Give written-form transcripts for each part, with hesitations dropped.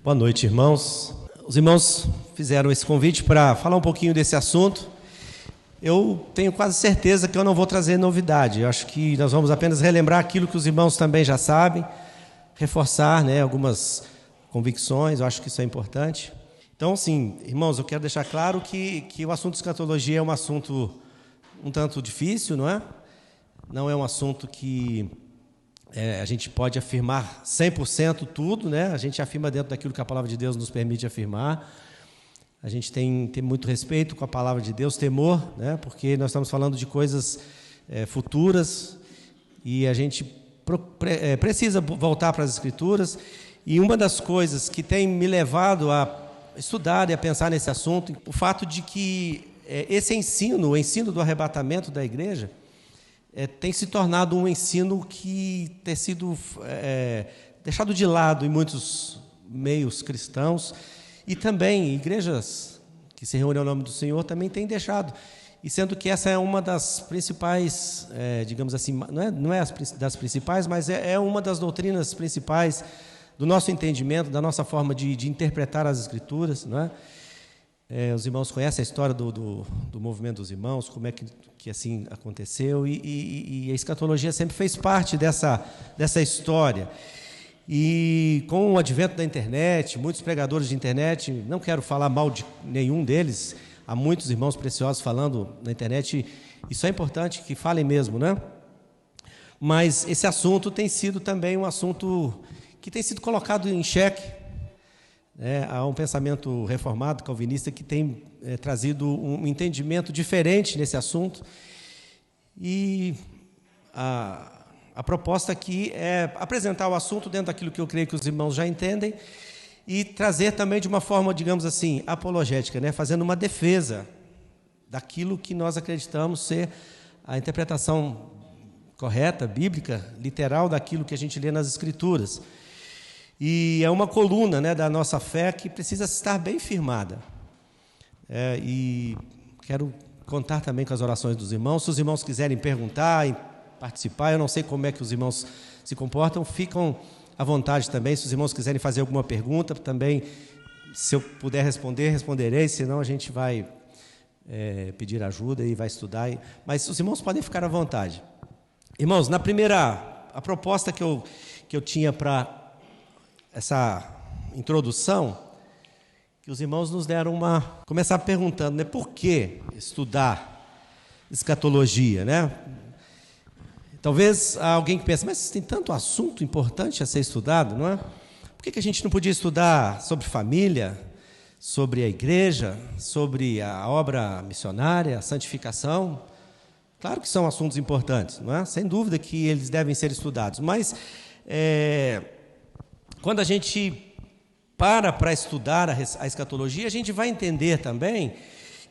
Boa noite, irmãos. Os irmãos fizeram esse convite para falar um pouquinho desse assunto. Eu tenho quase certeza que eu não vou trazer novidade. Eu acho que nós vamos apenas relembrar aquilo que os irmãos também já sabem, reforçar, algumas convicções. Eu acho que isso é importante. Então, assim, irmãos, eu quero deixar claro que o assunto de escatologia é um assunto um tanto difícil, não é? Não é um assunto que a gente pode afirmar 100% tudo, né? A gente afirma dentro daquilo que a palavra de Deus nos permite afirmar. A gente tem muito respeito com a palavra de Deus, temor, né? Porque nós estamos falando de coisas futuras e a gente precisa voltar para as Escrituras. E uma das coisas que tem me levado a estudar e a pensar nesse assunto, o fato de que esse ensino, o ensino do arrebatamento da igreja, tem se tornado um ensino que tem sido deixado de lado em muitos meios cristãos, e também igrejas que se reúnem ao nome do Senhor também têm deixado, e sendo que essa é uma das principais, digamos assim, não é das principais, mas é uma das doutrinas principais do nosso entendimento, da nossa forma de interpretar as Escrituras, não é? Os irmãos conhecem a história do movimento dos irmãos, como é que assim aconteceu, e a escatologia sempre fez parte dessa história. E com o advento da internet, muitos pregadores de internet, não quero falar mal de nenhum deles, há muitos irmãos preciosos falando na internet, isso é importante que falem mesmo, né? Mas esse assunto tem sido também um assunto que tem sido colocado em xeque. Há um pensamento reformado, calvinista, que tem trazido um entendimento diferente nesse assunto. E a proposta aqui é apresentar o assunto dentro daquilo que eu creio que os irmãos já entendem e trazer também de uma forma, digamos assim, apologética, fazendo uma defesa daquilo que nós acreditamos ser a interpretação correta, bíblica, literal daquilo que a gente lê nas Escrituras. E é uma coluna da nossa fé que precisa estar bem firmada. E quero contar também com as orações dos irmãos. Se os irmãos quiserem perguntar e participar, eu não sei como é que os irmãos se comportam, ficam à vontade também. Se os irmãos quiserem fazer alguma pergunta, também, se eu puder responder, responderei, senão a gente vai pedir ajuda e vai estudar. Mas os irmãos podem ficar à vontade. Irmãos, a proposta que eu tinha para essa introdução, que os irmãos nos deram começar perguntando, por que estudar escatologia, Talvez alguém que pense, mas tem tanto assunto importante a ser estudado, não é? Por que a gente não podia estudar sobre família, sobre a igreja, sobre a obra missionária, a santificação? Claro que são assuntos importantes, não é? Sem dúvida que eles devem ser estudados, mas quando a gente para estudar a escatologia, a gente vai entender também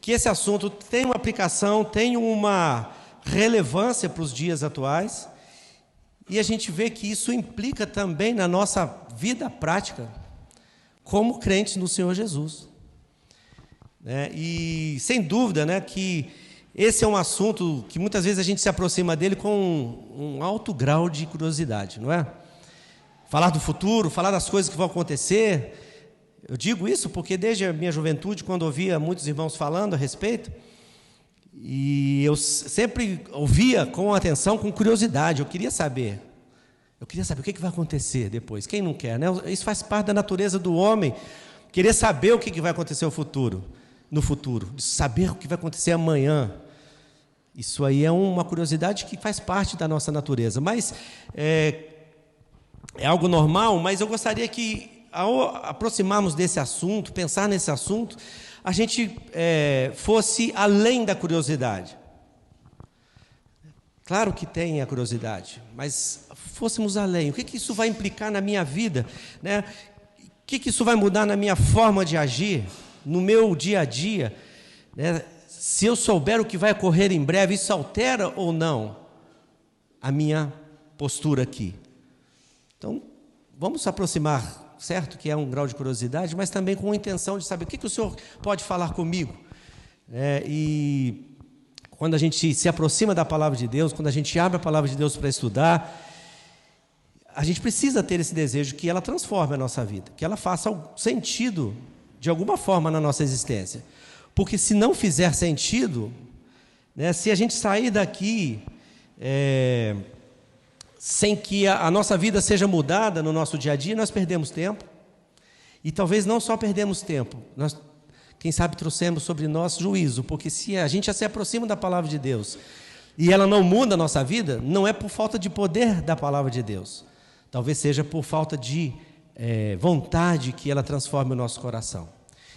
que esse assunto tem uma aplicação, tem uma relevância para os dias atuais, e a gente vê que isso implica também na nossa vida prática como crentes no Senhor Jesus. E sem dúvida que esse é um assunto que muitas vezes a gente se aproxima dele com um alto grau de curiosidade, não é? Falar do futuro, falar das coisas que vão acontecer. Eu digo isso porque desde a minha juventude, quando ouvia muitos irmãos falando a respeito, e eu sempre ouvia com atenção, com curiosidade, eu queria saber o que vai acontecer depois. Quem não quer, Isso faz parte da natureza do homem, querer saber o que vai acontecer no futuro, saber o que vai acontecer amanhã. Isso aí é uma curiosidade que faz parte da nossa natureza, mas é algo normal, mas eu gostaria que, ao aproximarmos desse assunto, pensar nesse assunto, a gente fosse além da curiosidade. Claro que tem a curiosidade, mas fôssemos além. O que isso vai implicar na minha vida? O que isso vai mudar na minha forma de agir, no meu dia a dia? Se eu souber o que vai ocorrer em breve, isso altera ou não a minha postura aqui? Então, vamos se aproximar, certo? Que é um grau de curiosidade, mas também com a intenção de saber o que o Senhor pode falar comigo. E quando a gente se aproxima da palavra de Deus, quando a gente abre a palavra de Deus para estudar, a gente precisa ter esse desejo que ela transforme a nossa vida, que ela faça sentido de alguma forma na nossa existência. Porque se não fizer sentido, né, se a gente sair daqui sem que a nossa vida seja mudada no nosso dia a dia, nós perdemos tempo. E talvez não só perdemos tempo, nós, quem sabe, trouxemos sobre nós juízo, porque se a gente já se aproxima da palavra de Deus e ela não muda a nossa vida, não é por falta de poder da palavra de Deus, talvez seja por falta de vontade que ela transforme o nosso coração.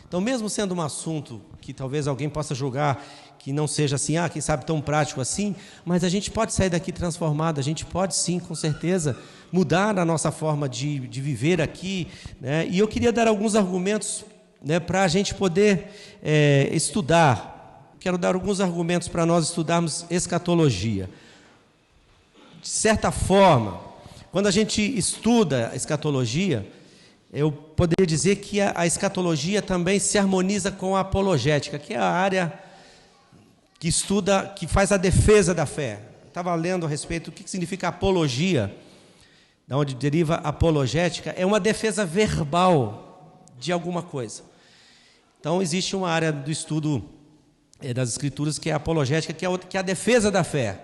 Então, mesmo sendo um assunto que talvez alguém possa julgar que não seja assim, quem sabe tão prático assim, mas a gente pode sair daqui transformado, a gente pode sim, com certeza, mudar a nossa forma de viver aqui, né? E eu queria dar alguns argumentos, né, para a gente poder estudar. Quero dar alguns argumentos para nós estudarmos escatologia. De certa forma, quando a gente estuda escatologia, eu poderia dizer que a escatologia também se harmoniza com a apologética, que é a área que estuda, que faz a defesa da fé. Estava lendo a respeito do que significa apologia, da onde deriva apologética, é uma defesa verbal de alguma coisa. Então, existe uma área do estudo das Escrituras que é a apologética, que é a defesa da fé.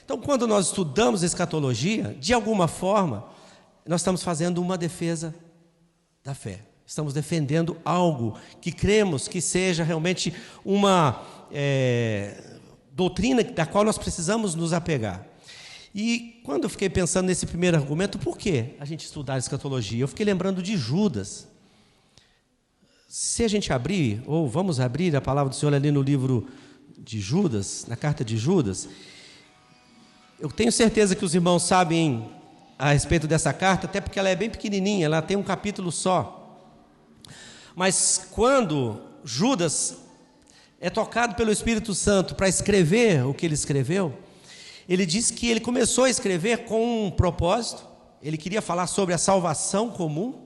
Então, quando nós estudamos escatologia, de alguma forma, nós estamos fazendo uma defesa da fé. Estamos defendendo algo que cremos que seja realmente uma doutrina da qual nós precisamos nos apegar. E quando eu fiquei pensando nesse primeiro argumento, por que a gente estudar escatologia? Eu fiquei lembrando de Judas. Se a gente abrir, ou vamos abrir a palavra do Senhor ali no livro de Judas, na carta de Judas, eu tenho certeza que os irmãos sabem a respeito dessa carta, até porque ela é bem pequenininha, ela tem um capítulo só. Mas quando Judas é tocado pelo Espírito Santo para escrever o que ele escreveu, ele diz que ele começou a escrever com um propósito, ele queria falar sobre a salvação comum,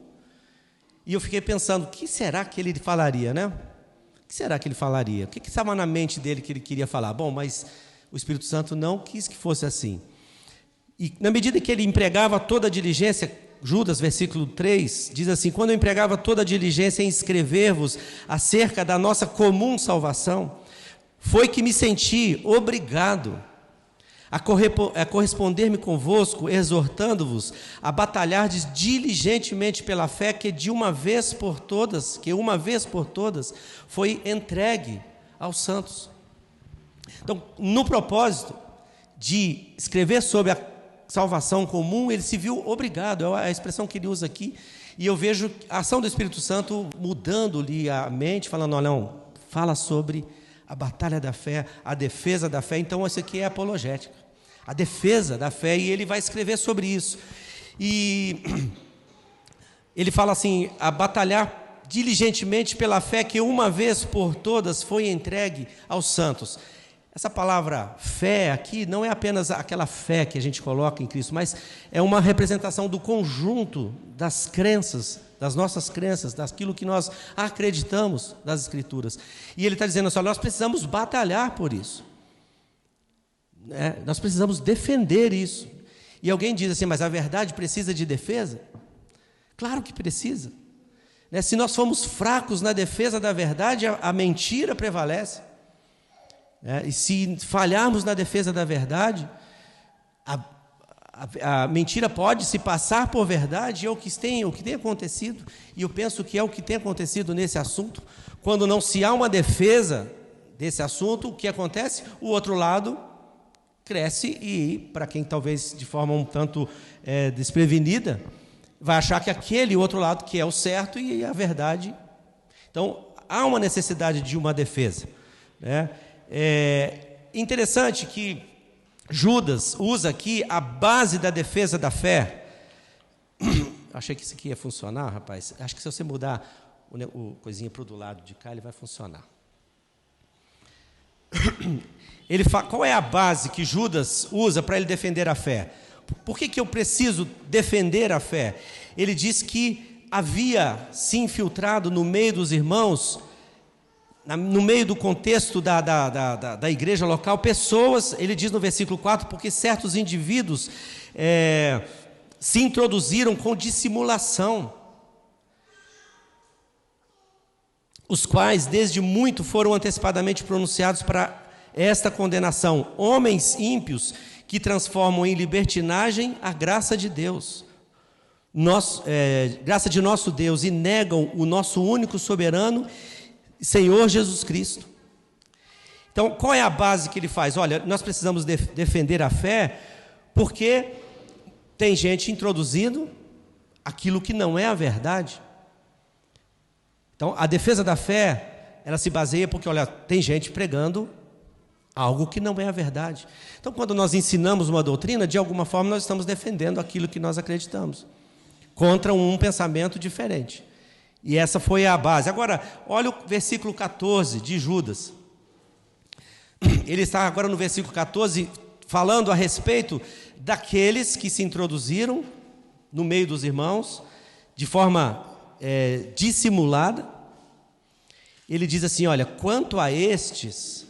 e eu fiquei pensando, o que será que ele falaria, né? O que será que ele falaria? O que estava na mente dele que ele queria falar? Bom, mas o Espírito Santo não quis que fosse assim. E na medida que ele empregava toda a diligência, Judas, versículo 3, diz assim: quando eu empregava toda a diligência em escrever-vos acerca da nossa comum salvação, foi que me senti obrigado a corresponder-me convosco, exortando-vos a batalhardes diligentemente pela fé que uma vez por todas foi entregue aos santos. Então, no propósito de escrever sobre a salvação comum, ele se viu obrigado, é a expressão que ele usa aqui, e eu vejo a ação do Espírito Santo mudando-lhe a mente, falando, olha, não, fala sobre a batalha da fé, a defesa da fé. Então, isso aqui é apologética, a defesa da fé, e ele vai escrever sobre isso. E ele fala assim, a batalhar diligentemente pela fé que uma vez por todas foi entregue aos santos. Essa palavra fé aqui não é apenas aquela fé que a gente coloca em Cristo, mas é uma representação do conjunto das crenças, das nossas crenças, daquilo que nós acreditamos das Escrituras. E ele está dizendo assim, nós precisamos batalhar por isso. Nós precisamos defender isso. E alguém diz assim, mas a verdade precisa de defesa? Claro que precisa. Se nós formos fracos na defesa da verdade, a mentira prevalece. E se falharmos na defesa da verdade, a mentira pode se passar por verdade, e é o que tem acontecido, e eu penso que é o que tem acontecido nesse assunto. Quando não se há uma defesa desse assunto, o que acontece? O outro lado cresce e, para quem talvez de forma um tanto desprevenida, vai achar que aquele outro lado que é o certo e a verdade. Então, há uma necessidade de uma defesa, É interessante que Judas usa aqui a base da defesa da fé. Achei que isso aqui ia funcionar, rapaz. Acho que se você mudar o coisinha para o do lado de cá, ele vai funcionar. Ele fala, qual é a base que Judas usa para ele defender a fé? Por que eu preciso defender a fé? Ele diz que havia se infiltrado no meio dos irmãos, no meio do contexto da igreja local, pessoas, ele diz no versículo 4, porque certos indivíduos se introduziram com dissimulação, os quais desde muito foram antecipadamente pronunciados para esta condenação, homens ímpios que transformam em libertinagem a graça de Deus, graça de nosso Deus, e negam o nosso único soberano Senhor Jesus Cristo. Então, qual é a base que ele faz? Olha, nós precisamos defender a fé, porque tem gente introduzindo aquilo que não é a verdade. Então, a defesa da fé, ela se baseia porque, olha, tem gente pregando algo que não é a verdade. Então, quando nós ensinamos uma doutrina, de alguma forma nós estamos defendendo aquilo que nós acreditamos, contra um pensamento diferente. E essa foi a base. Agora, olha o versículo 14 de Judas. Ele está agora no versículo 14, falando a respeito daqueles que se introduziram no meio dos irmãos, de forma dissimulada. Ele diz assim, olha, quanto a estes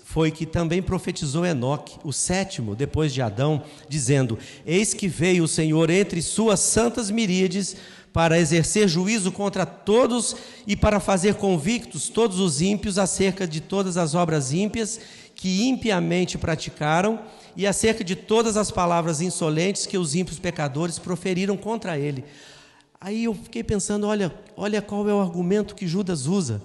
foi que também profetizou Enoque, o sétimo depois de Adão, dizendo, eis que veio o Senhor entre suas santas miríades para exercer juízo contra todos e para fazer convictos todos os ímpios acerca de todas as obras ímpias que impiamente praticaram e acerca de todas as palavras insolentes que os ímpios pecadores proferiram contra ele. Aí eu fiquei pensando, olha qual é o argumento que Judas usa.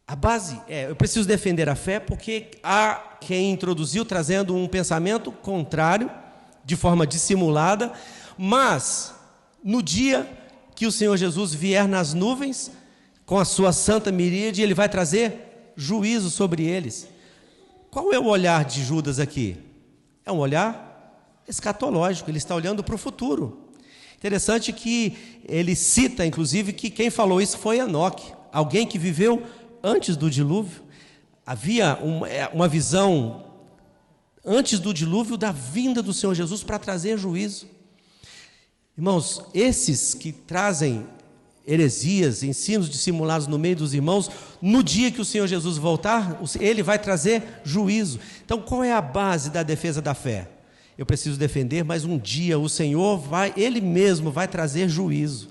A base eu preciso defender a fé porque há quem introduziu trazendo um pensamento contrário, de forma dissimulada, mas no dia que o Senhor Jesus vier nas nuvens, com a sua santa miríade, ele vai trazer juízo sobre eles. Qual é o olhar de Judas aqui? É um olhar escatológico, ele está olhando para o futuro. Interessante que ele cita, inclusive, que quem falou isso foi Enoque, alguém que viveu antes do dilúvio. Havia uma visão antes do dilúvio da vinda do Senhor Jesus para trazer juízo. Irmãos, esses que trazem heresias, ensinos dissimulados no meio dos irmãos, no dia que o Senhor Jesus voltar, ele vai trazer juízo. Então, qual é a base da defesa da fé? Eu preciso defender, mas um dia o Senhor ele mesmo vai trazer juízo.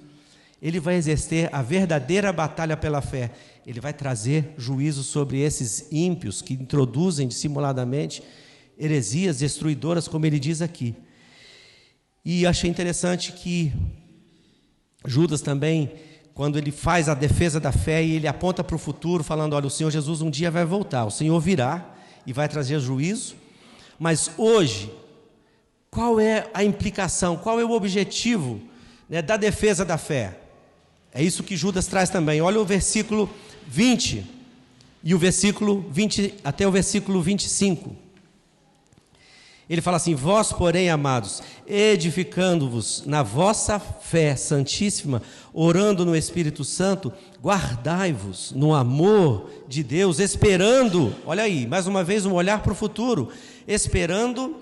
Ele vai exercer a verdadeira batalha pela fé. Ele vai trazer juízo sobre esses ímpios que introduzem dissimuladamente heresias destruidoras, como ele diz aqui. E achei interessante que Judas também, quando ele faz a defesa da fé e ele aponta para o futuro, falando, olha, o Senhor Jesus um dia vai voltar, o Senhor virá e vai trazer juízo, mas hoje, qual é a implicação, qual é o objetivo, né, da defesa da fé? É isso que Judas traz também. Olha o versículo 20 e o versículo 20 até o versículo 25. Ele fala assim, vós, porém, amados, edificando-vos na vossa fé santíssima, orando no Espírito Santo, guardai-vos no amor de Deus, esperando, olha aí, mais uma vez um olhar para o futuro, esperando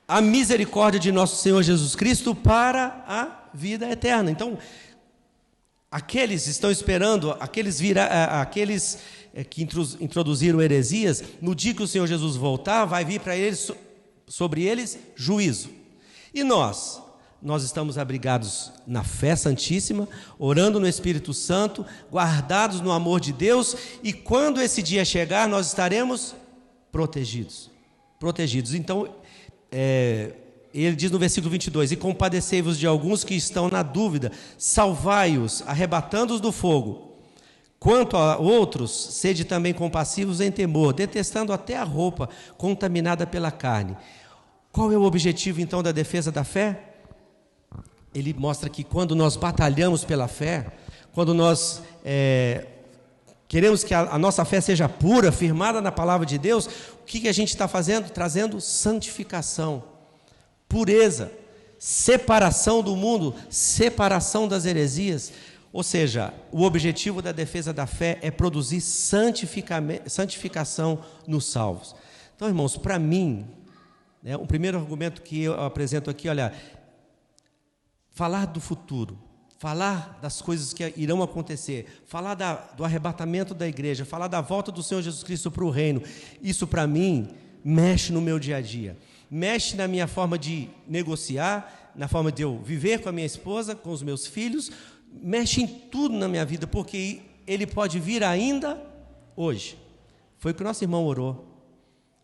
a misericórdia de nosso Senhor Jesus Cristo para a vida eterna. Então, aqueles estão esperando, aqueles que introduziram heresias, no dia que o Senhor Jesus voltar, vai vir para eles, sobre eles, juízo. E nós estamos abrigados na fé santíssima, orando no Espírito Santo, guardados no amor de Deus, e quando esse dia chegar, nós estaremos protegidos. Então, ele diz no versículo 22, e compadecei-vos de alguns que estão na dúvida, salvai-os, arrebatando-os do fogo. Quanto a outros, sede também compassivos em temor, detestando até a roupa contaminada pela carne. Qual é o objetivo, então, da defesa da fé? Ele mostra que quando nós batalhamos pela fé, quando nós queremos que a nossa fé seja pura, firmada na palavra de Deus, o que a gente está fazendo? Trazendo santificação, pureza, separação do mundo, separação das heresias. Ou seja, o objetivo da defesa da fé é produzir santificação nos salvos. Então, irmãos, para mim, o primeiro argumento que eu apresento aqui, olha, falar do futuro, falar das coisas que irão acontecer, falar do arrebatamento da igreja, falar da volta do Senhor Jesus Cristo para o reino, isso para mim mexe no meu dia a dia. mexe na minha forma de negociar, na forma de eu viver com a minha esposa, com os meus filhos, mexe em tudo na minha vida, porque ele pode vir ainda hoje. Foi o que o nosso irmão orou.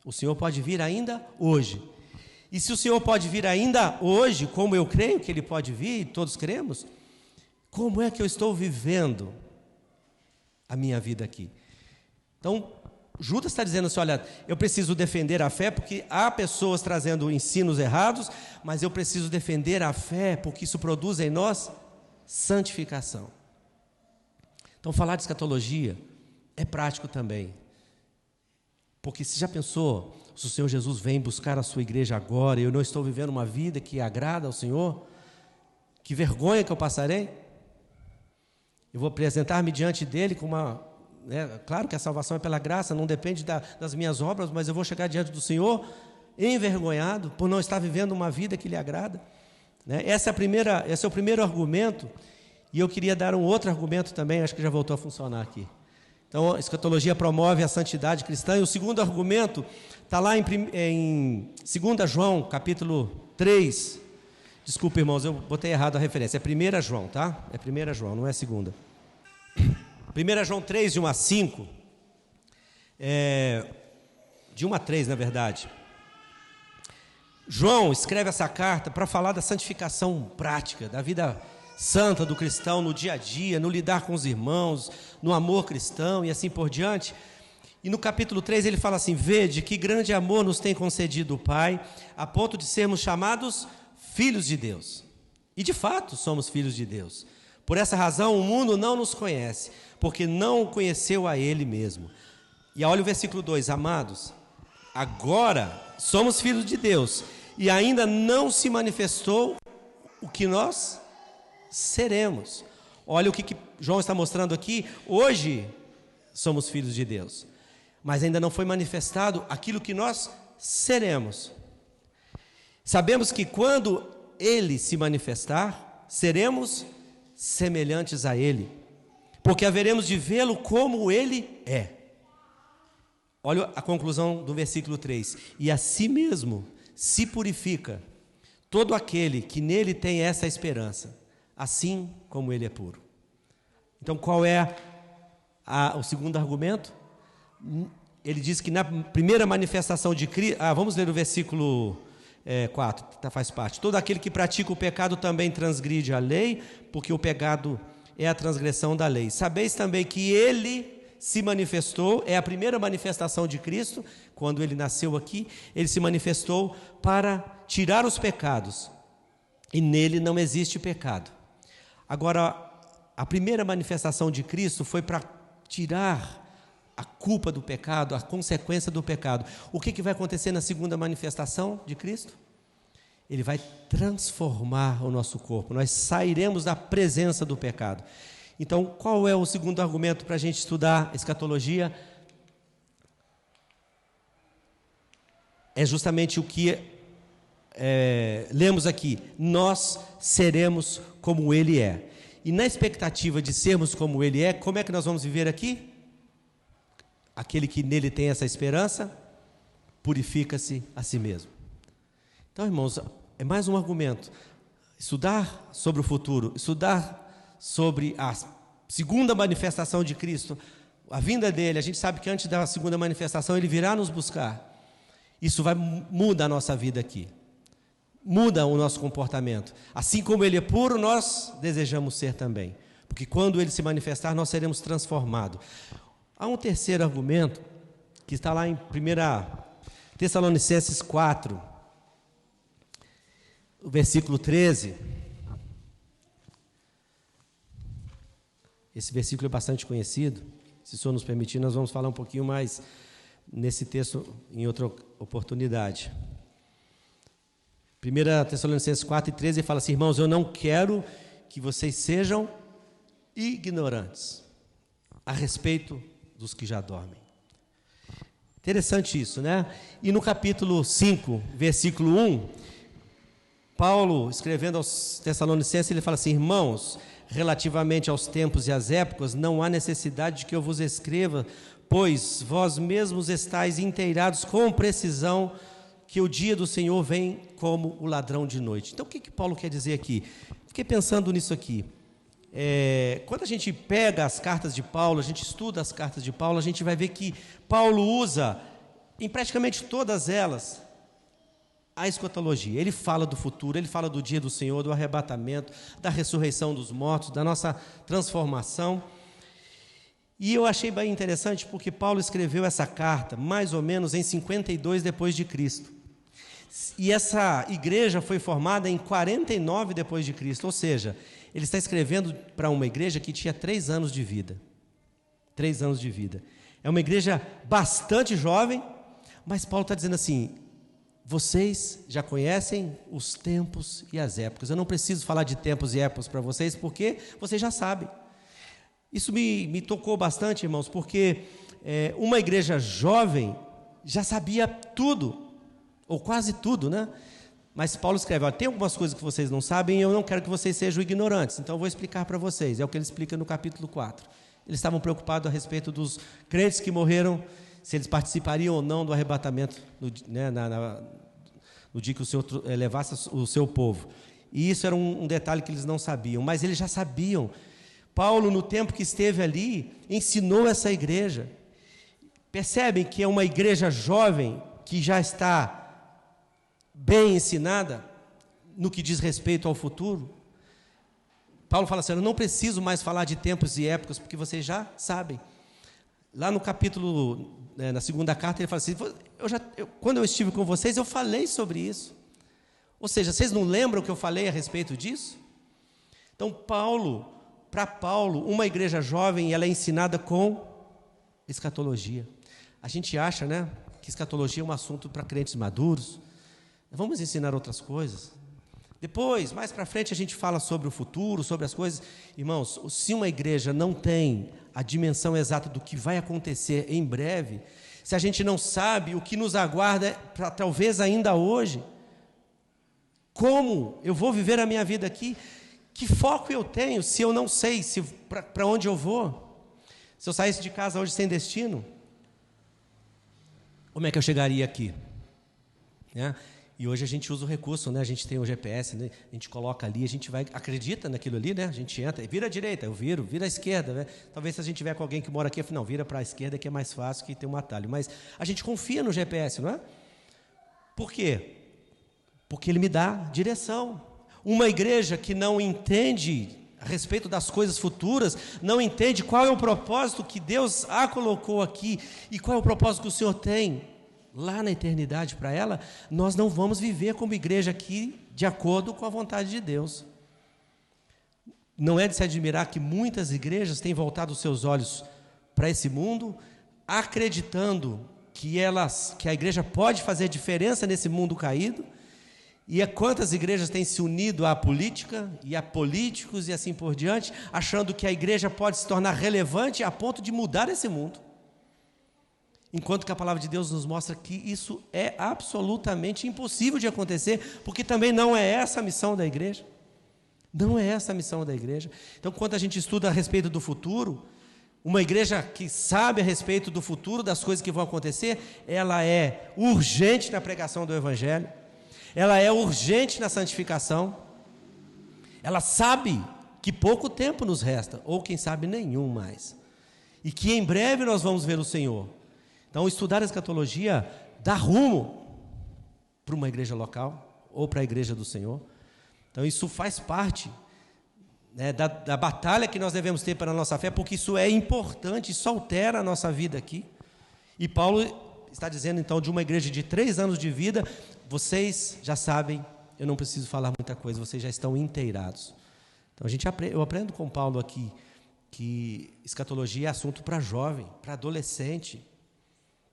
O Senhor pode vir ainda hoje. E se o Senhor pode vir ainda hoje, como eu creio que Ele pode vir, e todos cremos, como é que eu estou vivendo a minha vida aqui? Então, Judas está dizendo assim, olha, eu preciso defender a fé, porque há pessoas trazendo ensinos errados, mas eu preciso defender a fé, porque isso produz em nós santificação. Então, falar de escatologia é prático também. Porque se já pensou, se o Senhor Jesus vem buscar a sua igreja agora, e eu não estou vivendo uma vida que agrada ao Senhor, que vergonha que eu passarei? Eu vou apresentar-me diante dele com uma... claro que a salvação é pela graça, não depende das minhas obras, mas eu vou chegar diante do Senhor envergonhado, por não estar vivendo uma vida que lhe agrada. Esse é o primeiro argumento, e eu queria dar um outro argumento também, acho que já voltou a funcionar aqui. Então, a escatologia promove a santidade cristã. E o segundo argumento está lá em 2 João, capítulo 3. Desculpa, irmãos, eu botei errado a referência. É 1 João, tá? É 1 João, não é 2. 1 João 3, de 1 a 5. De 1 a 3, na verdade. João escreve essa carta para falar da santificação prática, da vida santa do cristão no dia a dia, no lidar com os irmãos, no amor cristão e assim por diante. E no capítulo 3 ele fala assim: vede que grande amor nos tem concedido o Pai, a ponto de sermos chamados filhos de Deus. E de fato somos filhos de Deus. Por essa razão o mundo não nos conhece, porque não conheceu a Ele mesmo. E olha o versículo 2: amados, agora somos filhos de Deus, e ainda não se manifestou o que nós seremos. Olha o que João está mostrando aqui. Hoje somos filhos de Deus, mas ainda não foi manifestado aquilo que nós seremos. Sabemos que quando Ele se manifestar, seremos semelhantes a Ele, porque haveremos de vê-lo como Ele é. Olha a conclusão do versículo 3: e a si mesmo se purifica todo aquele que nele tem essa esperança, assim como ele é puro. Então, qual é o segundo argumento? Ele diz que na primeira manifestação de Cristo... vamos ler o versículo 4, faz parte. Todo aquele que pratica o pecado também transgride a lei, porque o pecado é a transgressão da lei. Sabeis também que ele se manifestou, é a primeira manifestação de Cristo, quando ele nasceu aqui, ele se manifestou para tirar os pecados, e nele não existe pecado. Agora, a primeira manifestação de Cristo foi para tirar a culpa do pecado, a consequência do pecado. O que vai acontecer na segunda manifestação de Cristo? Ele vai transformar o nosso corpo, nós sairemos da presença do pecado. Então, qual é o segundo argumento para a gente estudar escatologia? É justamente o que lemos aqui: nós seremos como Ele é. E na expectativa de sermos como Ele é, como é que nós vamos viver aqui? Aquele que nele tem essa esperança, purifica-se a si mesmo. Então, irmãos, é mais um argumento. Estudar sobre o futuro, estudar sobre a segunda manifestação de Cristo, a vinda dele. A gente sabe que antes da segunda manifestação ele virá nos buscar. Isso muda a nossa vida aqui, muda o nosso comportamento. Assim como ele é puro, nós desejamos ser também, porque quando ele se manifestar, nós seremos transformados. Há um terceiro argumento que está lá em 1 Tessalonicenses 4, o versículo 13. Esse versículo é bastante conhecido. Se o Senhor nos permitir, nós vamos falar um pouquinho mais nesse texto em outra oportunidade. 1 Tessalonicenses 4 e 13 ele fala assim: irmãos, eu não quero que vocês sejam ignorantes a respeito dos que já dormem. Interessante isso, né? E no capítulo 5, versículo 1, Paulo, escrevendo aos Tessalonicenses, ele fala assim: irmãos, relativamente aos tempos e às épocas, não há necessidade de que eu vos escreva, pois vós mesmos estáis inteirados com precisão que o dia do Senhor vem como o ladrão de noite. Então, o que Paulo quer dizer aqui? Fiquei pensando nisso aqui. Quando a gente pega as cartas de Paulo, a gente estuda as cartas de Paulo, a gente vai ver que Paulo usa, em praticamente todas elas, a escatologia. Ele fala do futuro, ele fala do dia do Senhor, do arrebatamento, da ressurreição dos mortos, da nossa transformação. E eu achei bem interessante porque Paulo escreveu essa carta mais ou menos em 52 depois de Cristo. E essa igreja foi formada em 49 depois de Cristo, ou seja, ele está escrevendo para uma igreja que tinha 3 anos de vida. 3 anos de vida. É uma igreja bastante jovem, mas Paulo está dizendo assim: vocês já conhecem os tempos e as épocas. Eu não preciso falar de tempos e épocas para vocês, porque vocês já sabem. Isso me tocou bastante, irmãos, porque uma igreja jovem já sabia tudo, ou quase tudo, né? Mas Paulo escreve: tem algumas coisas que vocês não sabem e eu não quero que vocês sejam ignorantes, então eu vou explicar para vocês. É o que ele explica no capítulo 4. Eles estavam preocupados a respeito dos crentes que morreram, se eles participariam ou não do arrebatamento no dia que o Senhor levasse o seu povo. E isso era um detalhe que eles não sabiam, mas eles já sabiam. Paulo, no tempo que esteve ali, ensinou essa igreja. Percebem que é uma igreja jovem que já está bem ensinada no que diz respeito ao futuro. Paulo fala assim: eu não preciso mais falar de tempos e épocas, porque vocês já sabem. Lá no capítulo, na segunda carta, ele fala assim: quando eu estive com vocês, eu falei sobre isso. Ou seja, vocês não lembram que eu falei a respeito disso? Então, para Paulo, uma igreja jovem, ela é ensinada com escatologia. A gente acha, né, que escatologia é um assunto para crentes maduros. Vamos ensinar outras coisas. Depois, mais para frente, a gente fala sobre o futuro, sobre as coisas. Irmãos, se uma igreja não tem a dimensão exata do que vai acontecer em breve, se a gente não sabe o que nos aguarda, talvez ainda hoje, como eu vou viver a minha vida aqui? Que foco eu tenho se eu não sei para onde eu vou? Se eu saísse de casa hoje sem destino, como é que eu chegaria aqui? E hoje a gente usa o recurso, né? A gente tem o GPS, né? A gente coloca ali, a gente acredita naquilo ali, né? A gente entra, vira à direita, eu vira à esquerda, né? Talvez se a gente tiver com alguém que mora aqui, não, vira para a esquerda que é mais fácil, que tem um atalho. Mas a gente confia no GPS, não é? Por quê? Porque ele me dá direção. Uma igreja que não entende a respeito das coisas futuras, não entende qual é o propósito que Deus a colocou aqui e qual é o propósito que o Senhor tem lá na eternidade para ela, nós não vamos viver como igreja aqui de acordo com a vontade de Deus. Não é de se admirar que muitas igrejas têm voltado os seus olhos para esse mundo, acreditando que a igreja pode fazer diferença nesse mundo caído. E quantas igrejas têm se unido à política e a políticos e assim por diante, achando que a igreja pode se tornar relevante a ponto de mudar esse mundo. Enquanto que a palavra de Deus nos mostra que isso é absolutamente impossível de acontecer, porque também não é essa a missão da igreja. Não é essa a missão da igreja. Então, quando a gente estuda a respeito do futuro, uma igreja que sabe a respeito do futuro, das coisas que vão acontecer, ela é urgente na pregação do Evangelho, ela é urgente na santificação, ela sabe que pouco tempo nos resta, ou quem sabe nenhum mais, e que em breve nós vamos ver o Senhor. Então, estudar a escatologia dá rumo para uma igreja local ou para a igreja do Senhor. Então, isso faz parte, né, da batalha que nós devemos ter para a nossa fé, porque isso é importante, isso altera a nossa vida aqui. E Paulo está dizendo, então, de uma igreja de 3 anos de vida: vocês já sabem, eu não preciso falar muita coisa, vocês já estão inteirados. Então, eu aprendo com Paulo aqui que escatologia é assunto para jovem, para adolescente,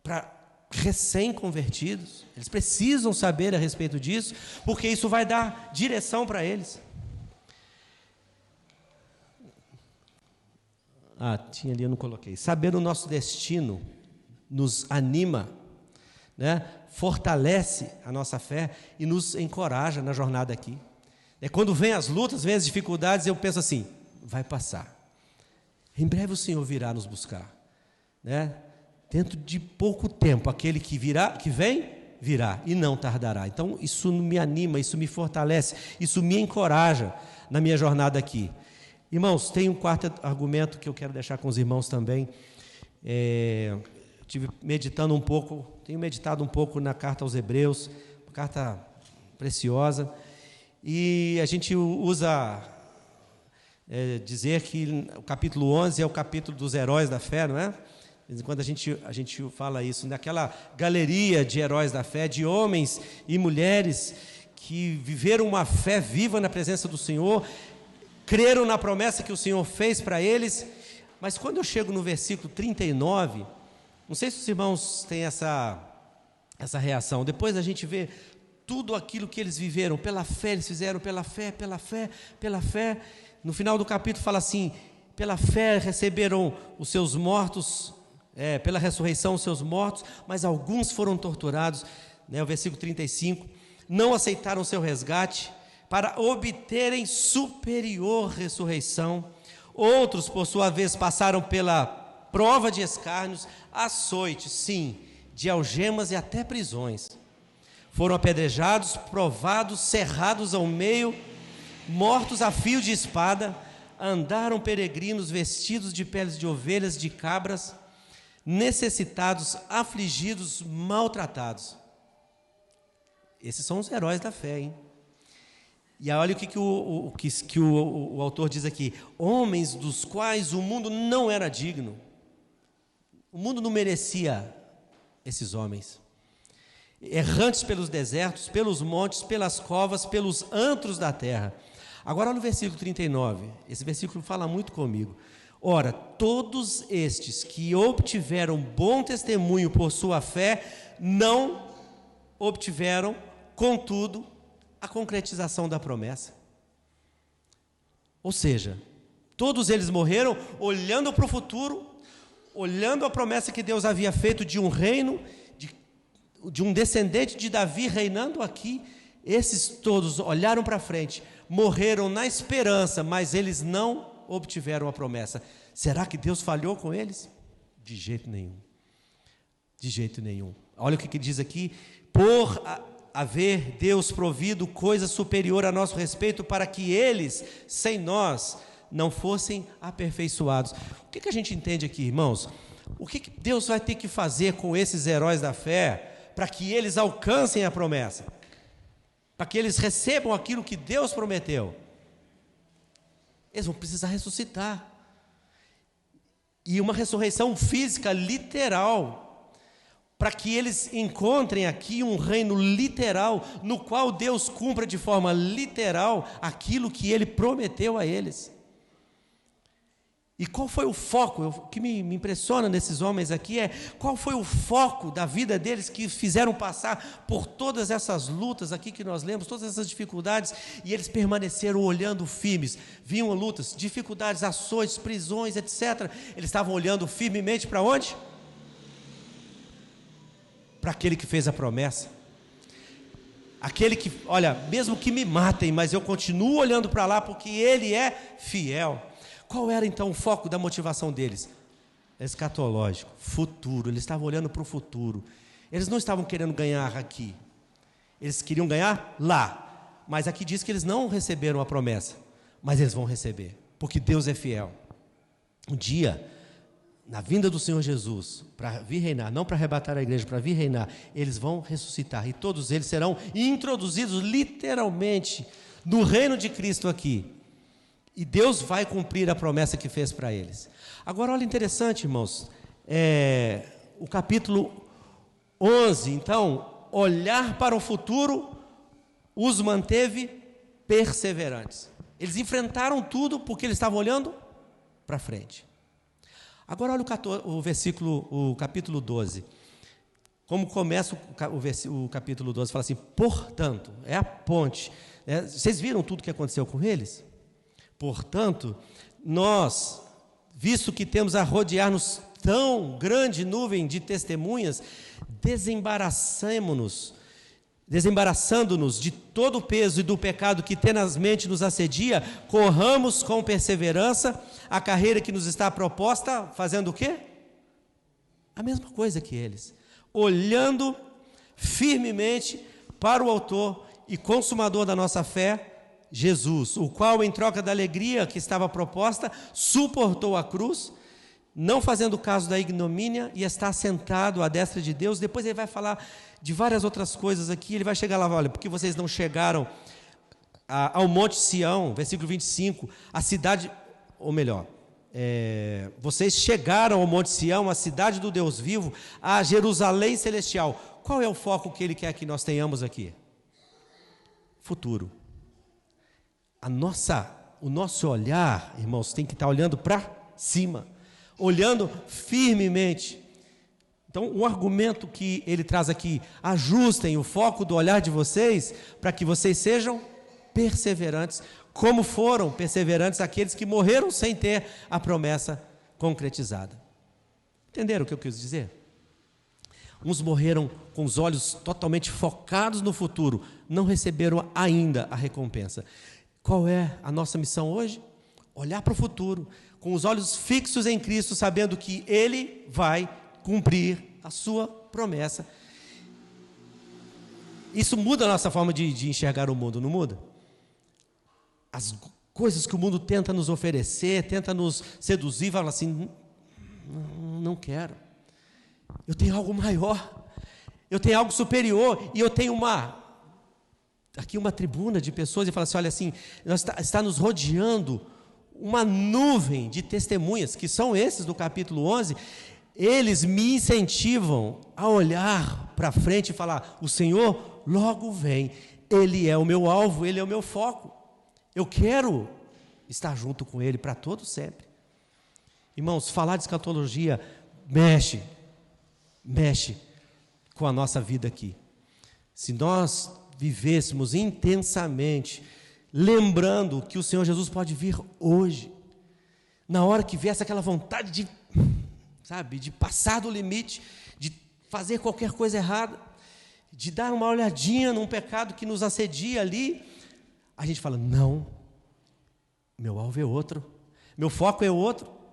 para recém-convertidos. Eles precisam saber a respeito disso, porque isso vai dar direção para eles. Tinha ali, eu não coloquei. Saber o nosso destino nos anima, né? Fortalece a nossa fé e nos encoraja na jornada aqui. Quando vem as lutas, vem as dificuldades, eu penso assim: vai passar. Em breve o Senhor virá nos buscar, né? Dentro de pouco tempo, aquele que vem, virá e não tardará. Então isso me anima, isso me fortalece, isso me encoraja na minha jornada aqui. Irmãos, tem um quarto argumento que eu quero deixar com os irmãos também. Tenho meditado um pouco na carta aos Hebreus, uma carta preciosa, e a gente usa dizer que o capítulo 11 é o capítulo dos heróis da fé, não é? De vez em quando a gente fala isso, naquela galeria de heróis da fé, de homens e mulheres que viveram uma fé viva na presença do Senhor, creram na promessa que o Senhor fez para eles. Mas quando eu chego no versículo 39, não sei se os irmãos têm essa reação, depois a gente vê tudo aquilo que eles viveram, pela fé, eles fizeram pela fé, no final do capítulo fala assim, pela fé receberam os seus mortos, pela ressurreição os seus mortos, mas alguns foram torturados, o versículo 35, não aceitaram o seu resgate, para obterem superior ressurreição. Outros, por sua vez, passaram pela prova de escárnios, açoites, sim, de algemas e até prisões. Foram apedrejados, provados, cerrados ao meio, mortos a fio de espada, andaram peregrinos vestidos de peles de ovelhas, de cabras, necessitados, afligidos, maltratados. Esses são os heróis da fé, hein? E olha o que o autor diz aqui: homens dos quais o mundo não era digno. O mundo não merecia esses homens. Errantes pelos desertos, pelos montes, pelas covas, pelos antros da terra. Agora olha o versículo 39, esse versículo fala muito comigo. Ora, todos estes que obtiveram bom testemunho por sua fé, não obtiveram, contudo, a concretização da promessa. Ou seja, todos eles morreram olhando para o futuro, olhando a promessa que Deus havia feito de um reino, de um descendente de Davi reinando aqui. Esses todos olharam para frente, morreram na esperança, mas eles não obtiveram a promessa. Será que Deus falhou com eles? De jeito nenhum. De jeito nenhum. Olha o que diz aqui: por haver Deus provido coisa superior a nosso respeito, para que eles, sem nós, não fossem aperfeiçoados. O que a gente entende aqui, irmãos? O que Deus vai ter que fazer com esses heróis da fé para que eles alcancem a promessa? Para que eles recebam aquilo que Deus prometeu? Eles vão precisar ressuscitar. E uma ressurreição física, literal, para que eles encontrem aqui um reino literal, no qual Deus cumpra de forma literal aquilo que Ele prometeu a eles. E qual foi o foco? O que me impressiona nesses homens aqui é qual foi o foco da vida deles que fizeram passar por todas essas lutas aqui que nós lemos, todas essas dificuldades, e eles permaneceram olhando firmes. Viam lutas, dificuldades, açoites, prisões, etc. Eles estavam olhando firmemente para onde? Para aquele que fez a promessa. Aquele que, olha, mesmo que me matem, mas eu continuo olhando para lá porque Ele é fiel. Qual era então o foco da motivação deles? Escatológico, futuro. Eles estavam olhando para o futuro. Eles não estavam querendo ganhar aqui. Eles queriam ganhar lá. Mas aqui diz que eles não receberam a promessa. Mas eles vão receber, porque Deus é fiel. Um dia, na vinda do Senhor Jesus, para vir reinar, não para arrebatar a igreja, para vir reinar, eles vão ressuscitar. E todos eles serão introduzidos literalmente no reino de Cristo aqui. E Deus vai cumprir a promessa que fez para eles. Agora, olha interessante, irmãos, o capítulo 11, então, olhar para o futuro os manteve perseverantes. Eles enfrentaram tudo porque eles estavam olhando para frente. Agora, olha o capítulo 12. Como começa o capítulo 12, fala assim: portanto, é a ponte. Vocês viram tudo o que aconteceu com eles? Portanto, nós, visto que temos a rodear-nos tão grande nuvem de testemunhas, desembaraçando-nos de todo o peso e do pecado que tenazmente nos assedia, corramos com perseverança a carreira que nos está proposta, fazendo o quê? A mesma coisa que eles, olhando firmemente para o autor e consumador da nossa fé, Jesus, o qual, em troca da alegria que estava proposta, suportou a cruz, não fazendo caso da ignomínia, e está sentado à destra de Deus. Depois ele vai falar de várias outras coisas aqui, ele vai chegar lá, olha, porque vocês não chegaram ao Monte Sião, versículo 25, a cidade, ou melhor, vocês chegaram ao Monte Sião, a cidade do Deus vivo, a Jerusalém celestial. Qual é o foco que ele quer que nós tenhamos aqui? Futuro. O nosso olhar, irmãos, tem que estar olhando para cima, olhando firmemente. Então, o argumento que ele traz aqui: ajustem o foco do olhar de vocês para que vocês sejam perseverantes, como foram perseverantes aqueles que morreram sem ter a promessa concretizada. Entenderam o que eu quis dizer? Uns morreram com os olhos totalmente focados no futuro, não receberam ainda a recompensa. Qual é a nossa missão hoje? Olhar para o futuro, com os olhos fixos em Cristo, sabendo que Ele vai cumprir a sua promessa. Isso muda a nossa forma de enxergar o mundo, não muda? As coisas que o mundo tenta nos oferecer, tenta nos seduzir, fala assim: não quero. Eu tenho algo maior, eu tenho algo superior, e eu tenho aqui uma tribuna de pessoas, e fala assim: olha, assim, está nos rodeando uma nuvem de testemunhas, que são esses do capítulo 11, eles me incentivam a olhar para frente e falar: o Senhor logo vem, Ele é o meu alvo, Ele é o meu foco, eu quero estar junto com Ele para todo sempre. Irmãos, falar de escatologia mexe com a nossa vida aqui. Se nós vivêssemos intensamente, lembrando que o Senhor Jesus pode vir hoje, na hora que viesse aquela vontade de passar do limite, de fazer qualquer coisa errada, de dar uma olhadinha num pecado que nos assedia ali, a gente fala: não, meu alvo é outro, meu foco é outro.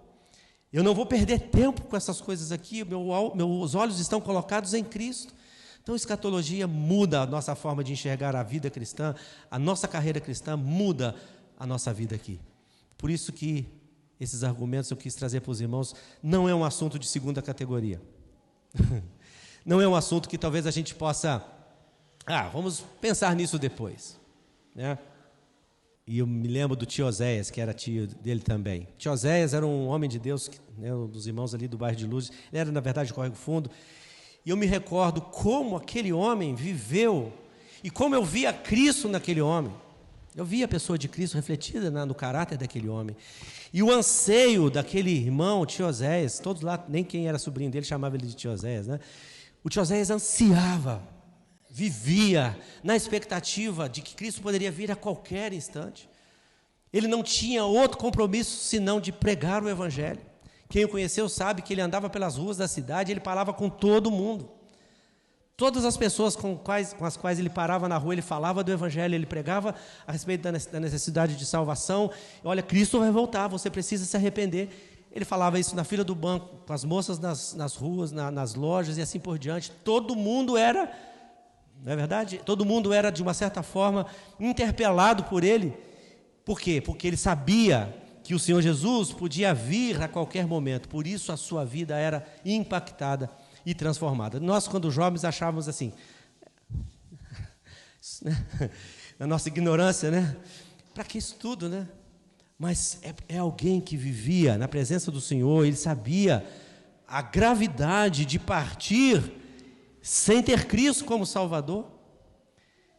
Eu não vou perder tempo com essas coisas aqui, meus olhos estão colocados em Cristo. Então, escatologia muda a nossa forma de enxergar a vida cristã, a nossa carreira cristã muda a nossa vida aqui. Por isso que esses argumentos eu quis trazer para os irmãos. Não é um assunto de segunda categoria. Não é um assunto que talvez a gente possa... vamos pensar nisso depois, né? E eu me lembro do tio Oséias, que era tio dele também. Tio Oséias era um homem de Deus, né, um dos irmãos ali do bairro de Luz. Ele era, na verdade, de Córrego Fundo. E eu me recordo como aquele homem viveu e como eu via Cristo naquele homem. Eu via a pessoa de Cristo refletida no caráter daquele homem. E o anseio daquele irmão, o tio Oséias, todos lá, nem quem era sobrinho dele chamava ele de tio Oséias, né? O tio Oséias ansiava, vivia na expectativa de que Cristo poderia vir a qualquer instante. Ele não tinha outro compromisso senão de pregar o Evangelho. Quem o conheceu sabe que ele andava pelas ruas da cidade, ele falava com todo mundo. Todas as pessoas com as quais ele parava na rua, ele falava do Evangelho, ele pregava a respeito da necessidade de salvação. Olha, Cristo vai voltar, você precisa se arrepender. Ele falava isso na fila do banco, com as moças nas ruas, nas lojas e assim por diante. Todo mundo era, não é verdade? Todo mundo era, de uma certa forma, interpelado por ele. Por quê? Porque ele sabia que o Senhor Jesus podia vir a qualquer momento. Por isso a sua vida era impactada e transformada. Nós, quando jovens, achávamos assim, na nossa ignorância, né? Para que isso tudo, né? Mas é alguém que vivia na presença do Senhor, ele sabia a gravidade de partir sem ter Cristo como Salvador.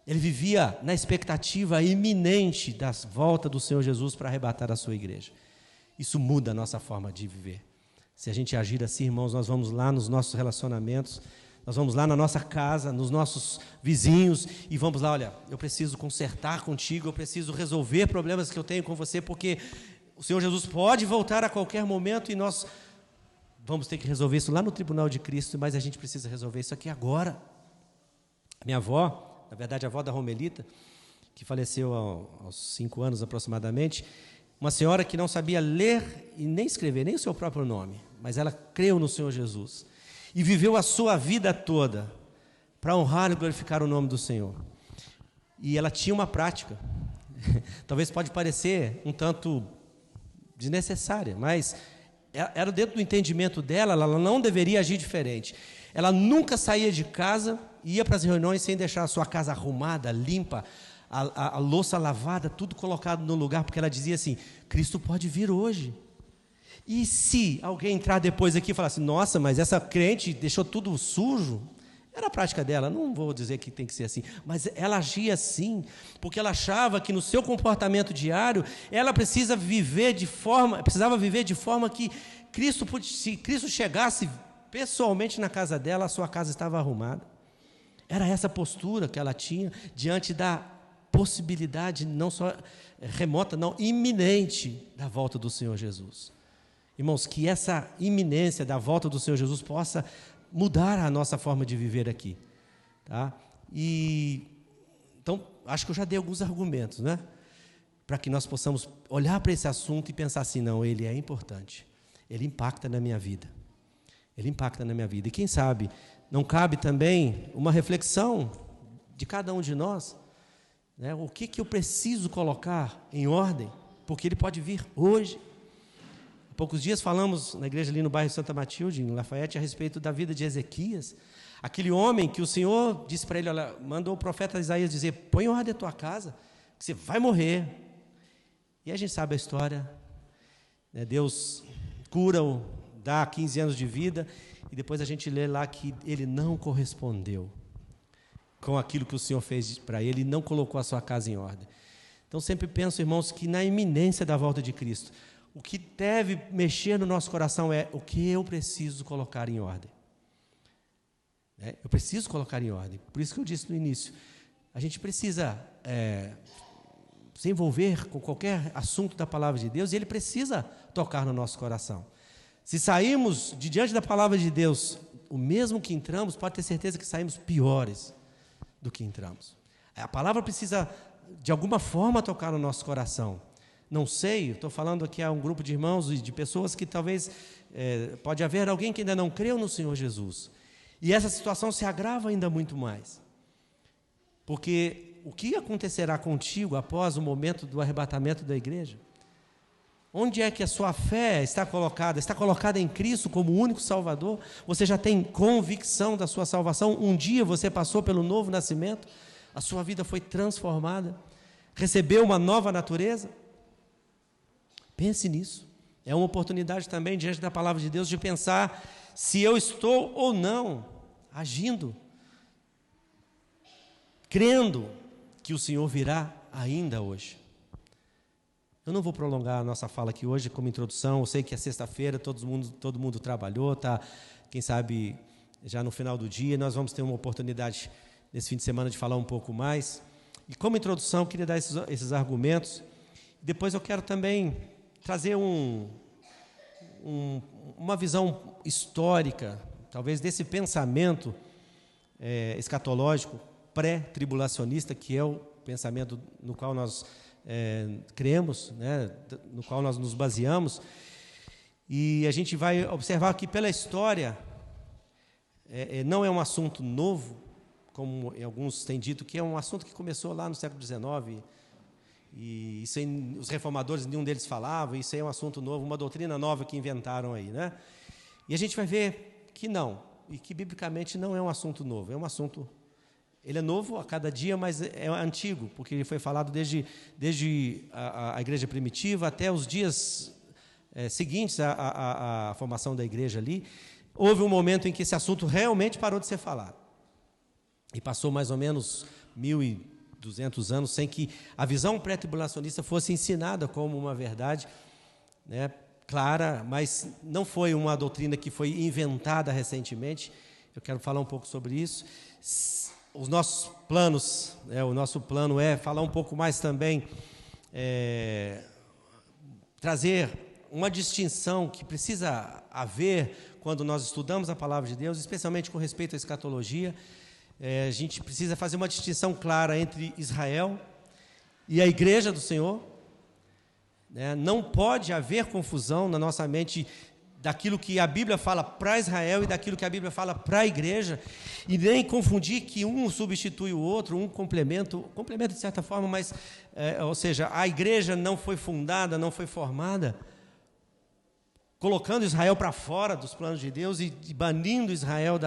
Ele vivia na expectativa iminente da volta do Senhor Jesus para arrebatar a sua igreja. Isso muda a nossa forma de viver. Se a gente agir assim, irmãos, nós vamos lá nos nossos relacionamentos, nós vamos lá na nossa casa, nos nossos vizinhos, e vamos lá: olha, eu preciso consertar contigo, eu preciso resolver problemas que eu tenho com você, porque o Senhor Jesus pode voltar a qualquer momento e nós vamos ter que resolver isso lá no tribunal de Cristo, mas a gente precisa resolver isso aqui agora. Minha avó, na verdade a avó da Romelita, que faleceu aos 5 anos aproximadamente, uma senhora que não sabia ler e nem escrever, nem o seu próprio nome, mas ela creu no Senhor Jesus e viveu a sua vida toda para honrar e glorificar o nome do Senhor. E ela tinha uma prática, talvez pode parecer um tanto desnecessária, mas era dentro do entendimento dela, ela não deveria agir diferente. Ela nunca saía de casa, ia para as reuniões sem deixar a sua casa arrumada, limpa, a louça lavada, tudo colocado no lugar, porque ela dizia assim: Cristo pode vir hoje. E se alguém entrar depois aqui e falar assim: nossa, mas essa crente deixou tudo sujo? Era a prática dela, não vou dizer que tem que ser assim, mas ela agia assim, porque ela achava que no seu comportamento diário, ela precisava viver de forma que se Cristo chegasse pessoalmente na casa dela, a sua casa estava arrumada. Era essa postura que ela tinha diante da possibilidade, não só remota, não, iminente, da volta do Senhor Jesus. Irmãos, que essa iminência da volta do Senhor Jesus possa mudar a nossa forma de viver aqui, tá? Então, acho que eu já dei alguns argumentos, né? Para que nós possamos olhar para esse assunto e pensar assim: não, ele é importante, ele impacta na minha vida, ele impacta na minha vida. E quem sabe, não cabe também uma reflexão de cada um de nós, né? O que eu preciso colocar em ordem, porque ele pode vir hoje. Há poucos dias falamos na igreja ali no bairro Santa Matilde, em Lafayette, a respeito da vida de Ezequias, aquele homem que o Senhor disse para ele, olha, mandou o profeta Isaías dizer: põe em ordem a tua casa, que você vai morrer. E a gente sabe a história, né? Deus cura-o, dá 15 anos de vida, e depois a gente lê lá que ele não correspondeu com aquilo que o Senhor fez para ele, e não colocou a sua casa em ordem. Então sempre penso, irmãos, que na iminência da volta de Cristo, o que deve mexer no nosso coração é o que eu preciso colocar em ordem. Eu preciso colocar em ordem. Por isso que eu disse no início, a gente precisa se envolver com qualquer assunto da palavra de Deus, e ele precisa tocar no nosso coração. Se sairmos de diante da palavra de Deus, o mesmo que entramos, pode ter certeza que saímos piores do que entramos. A palavra precisa, de alguma forma, tocar no nosso coração. Não sei, estou falando aqui a um grupo de irmãos e de pessoas que talvez, pode haver alguém que ainda não creu no Senhor Jesus. E essa situação se agrava ainda muito mais. Porque o que acontecerá contigo após o momento do arrebatamento da igreja? Onde é que a sua fé está colocada? Está colocada em Cristo como o único Salvador? Você já tem convicção da sua salvação? Um dia você passou pelo novo nascimento? A sua vida foi transformada? Recebeu uma nova natureza? Pense nisso. É uma oportunidade também, diante da palavra de Deus, de pensar se eu estou ou não agindo, crendo que o Senhor virá ainda hoje. Eu não vou prolongar a nossa fala aqui hoje como introdução. Eu sei que é sexta-feira, todo mundo trabalhou, tá? Quem sabe já no final do dia nós vamos ter uma oportunidade nesse fim de semana de falar um pouco mais. E como introdução, eu queria dar esses argumentos. Depois eu quero também trazer uma visão histórica, talvez desse pensamento escatológico pré-tribulacionista, que é o pensamento no qual nós cremos, né, no qual nós nos baseamos. E a gente vai observar que pela história não é um assunto novo, como alguns têm dito, que é um assunto que começou lá no século XIX, e isso aí, os reformadores, nenhum deles falava, isso aí é um assunto novo, uma doutrina nova que inventaram aí, né? E a gente vai ver que não, e que biblicamente não é um assunto novo, é um assunto, ele é novo a cada dia, mas é antigo, porque ele foi falado desde a igreja primitiva até os dias seguintes à formação da igreja ali. Houve um momento em que esse assunto realmente parou de ser falado, e passou mais ou menos 1.200 anos sem que a visão pré-tribulacionista fosse ensinada como uma verdade, né, clara, mas não foi uma doutrina que foi inventada recentemente. Eu quero falar um pouco sobre isso. Os nossos planos, o nosso plano é falar um pouco mais também, trazer uma distinção que precisa haver quando nós estudamos a palavra de Deus, especialmente com respeito à escatologia. A gente precisa fazer uma distinção clara entre Israel e a igreja do Senhor. Não pode haver confusão na nossa mente daquilo que a Bíblia fala para Israel e daquilo que a Bíblia fala para a igreja, e nem confundir que um substitui o outro, um complementa de certa forma, mas, ou seja, a igreja não foi fundada, não foi formada, colocando Israel para fora dos planos de Deus e banindo Israel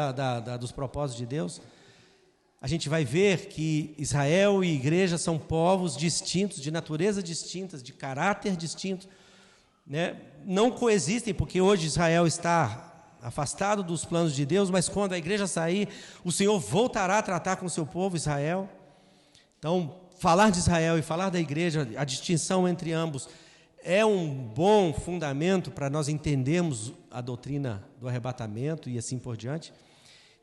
dos propósitos de Deus. A gente vai ver que Israel e igreja são povos distintos, de natureza distintas, de caráter distinto, né? Não coexistem, porque hoje Israel está afastado dos planos de Deus, mas quando a igreja sair, o Senhor voltará a tratar com o seu povo Israel. Então, falar de Israel e falar da igreja, a distinção entre ambos, é um bom fundamento para nós entendermos a doutrina do arrebatamento e assim por diante.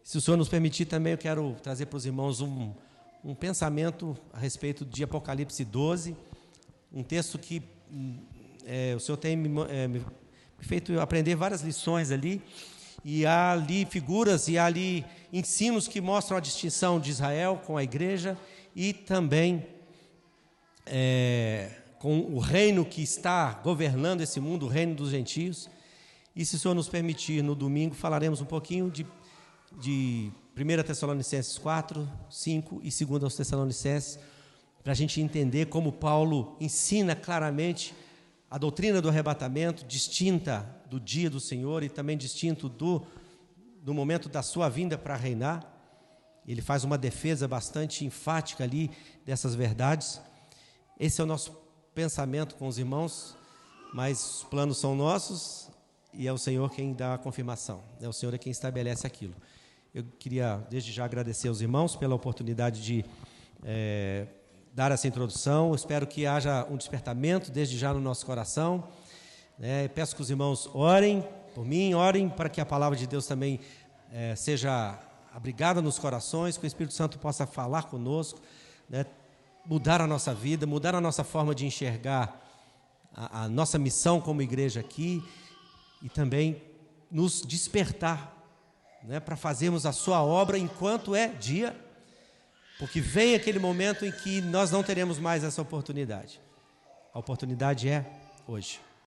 Se o Senhor nos permitir também, eu quero trazer para os irmãos um pensamento a respeito de Apocalipse 12, um texto que o Senhor tem me feito aprender várias lições ali, e há ali figuras e há ali ensinos que mostram a distinção de Israel com a igreja e também com o reino que está governando esse mundo, o reino dos gentios. E se o Senhor nos permitir, no domingo falaremos um pouquinho de 1 Tessalonicenses 4, 5 e 2 Tessalonicenses, para a gente entender como Paulo ensina claramente a doutrina do arrebatamento, distinta do dia do Senhor e também distinto do momento da sua vinda para reinar. Ele faz uma defesa bastante enfática ali dessas verdades. Esse é o nosso pensamento com os irmãos, mas os planos são nossos e é o Senhor quem dá a confirmação, é o Senhor quem estabelece aquilo. Eu queria desde já agradecer aos irmãos pela oportunidade de dar essa introdução. Eu espero que haja um despertamento desde já no nosso coração. Peço que os irmãos orem por mim, orem para que a palavra de Deus também seja abrigada nos corações, que o Espírito Santo possa falar conosco, mudar a nossa vida, mudar a nossa forma de enxergar a nossa missão como igreja aqui e também nos despertar, para fazermos a sua obra enquanto é dia, porque vem aquele momento em que nós não teremos mais essa oportunidade. A oportunidade é hoje.